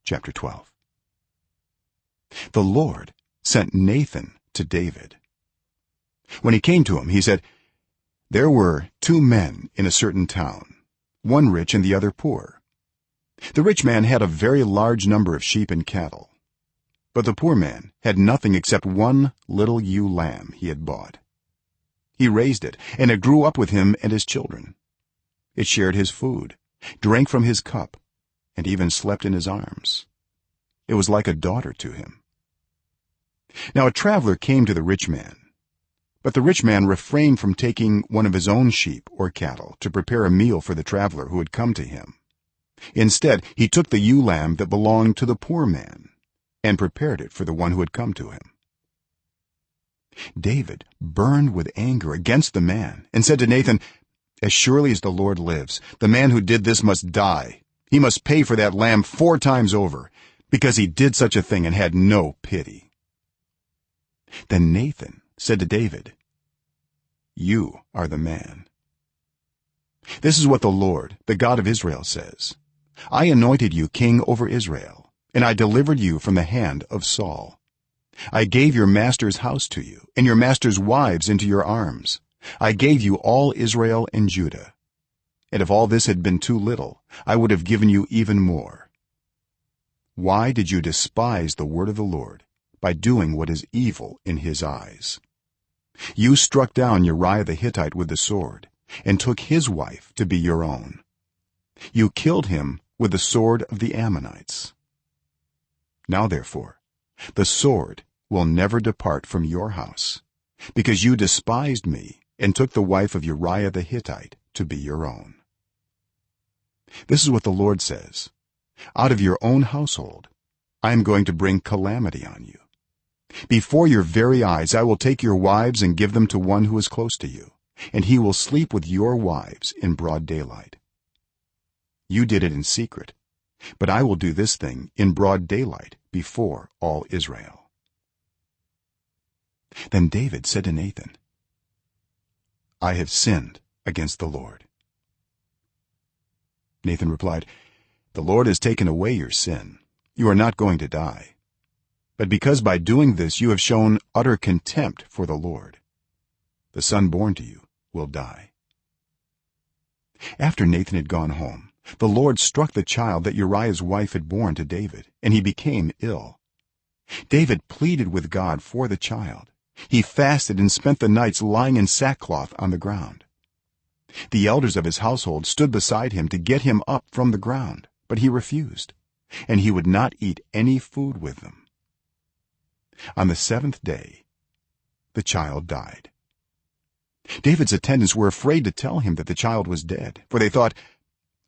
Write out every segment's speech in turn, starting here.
chapter 12. The Lord sent Nathan to David. When he came to him, he said, there were two men in a certain town, one rich and the other poor. The rich man had a very large number of sheep and cattle, but the poor man had nothing except one little ewe lamb he had bought. He raised it, and it grew up with him and his children. It shared his food, drank from his cup, and even slept in his arms. It was like a daughter to him. Now a traveler came to the rich man, but the rich man refrained from taking one of his own sheep or cattle to prepare a meal for the traveler who had come to him. Instead, he took the ewe lamb that belonged to the poor man and prepared it for the one who had come to him. David burned with anger against the man and said to Nathan, as surely as the Lord lives, the man who did this must die. He must pay for that lamb 4 times over, because he did such a thing and had no pity. Then Nathan said to David, you are the man. This is what the Lord, the God of Israel, says, I anointed you king over Israel, and I delivered you from the hand of Saul. I gave your master's house to you and your master's wives into your arms. I gave you all Israel and Judah. And if all this had been too little, I would have given you even more. Why did you despise the word of the Lord by doing what is evil in his eyes? You struck down Uriah the Hittite with the sword and took his wife to be your own. You killed him with the sword of the Ammonites. Now therefore, the sword will never depart from your house, because you despised me and took the wife of Uriah the Hittite to be your own. This is what the Lord says, out of your own household I am going to bring calamity on you. Before your very eyes I will take your wives and give them to one who is close to you, and he will sleep with your wives in broad daylight. You did it in secret, but I will do this thing in broad daylight before all Israel. Then David said to Nathan, I have sinned against the Lord. Nathan replied, the Lord has taken away your sin. You are not going to die. But because by doing this you have shown utter contempt for the Lord, the son born to you will die. After Nathan had gone home, the Lord struck the child that Uriah's wife had borne to David, and he became ill. David pleaded with God for the child. He fasted and spent the nights lying in sackcloth on the ground. The elders of his household stood beside him to get him up from the ground, but he refused, and he would not eat any food with them. On the 7th day the child died. David's attendants were afraid to tell him that the child was dead, for they thought,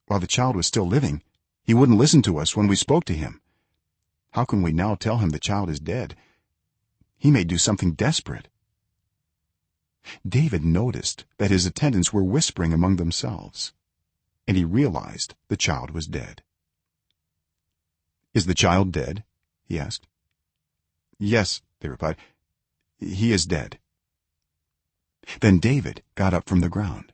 while the child was still living, he wouldn't listen to us when we spoke to him. How can we now tell him the child is dead? He may do something desperate. David noticed that his attendants were whispering among themselves, and he realized the child was dead. Is the child dead? He asked. Yes, they replied. He is dead. Then David got up from the ground.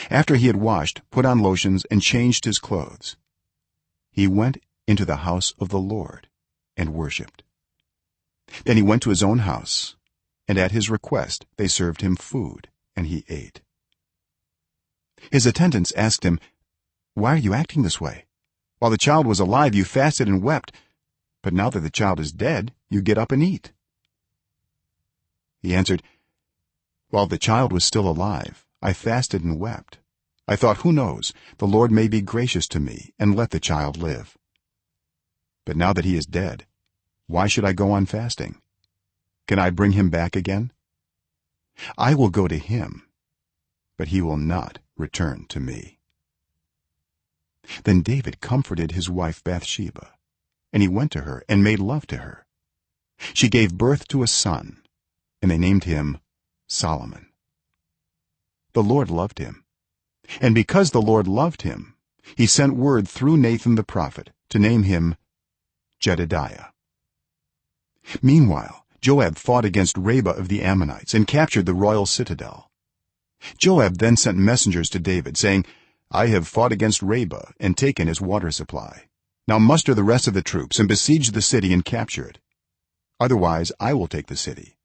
After he had washed, put on lotions, and changed his clothes, he went into the house of the Lord and worshipped. Then he went to his own house, and at his request they served him food, and he ate. His attendants asked him, why are you acting this way? While the child was alive you fasted and wept, but now that the child is dead you get up and eat. He answered, while the child was still alive I fasted and wept. I thought, who knows, the Lord may be gracious to me and let the child live. But now that he is dead, why should I go on fasting? Can I bring him back again? I will go to him, but he will not return to me. Then David comforted his wife Bathsheba, and he went to her and made love to her. She gave birth to a son, and they named him Solomon. The Lord loved him, and because the Lord loved him, he sent word through Nathan the prophet to name him Jedediah. Meanwhile Joab fought against Rabbah of the Ammonites and captured the royal citadel. Joab then sent messengers to David saying, I have fought against Rabbah and taken his water supply. now muster the rest of the troops and besiege the city and capture it otherwise I will take the city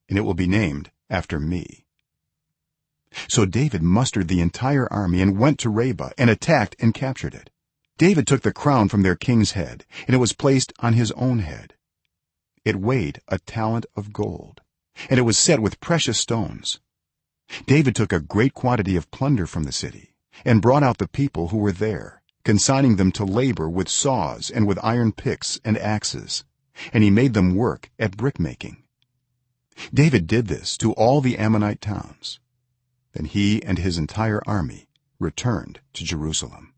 and it will be named after me." So David mustered the entire army and went to Rabbah and attacked and captured it. David took the crown from their king's head and it was placed on his own head. It weighed a talent of gold and it was set with precious stones. David took a great quantity of plunder from the city and brought out the people who were there, consigning them to labor with saws and with iron picks and axes, and he made them work at brickmaking. David did this to all the Ammonite towns. Then he and his entire army returned to Jerusalem.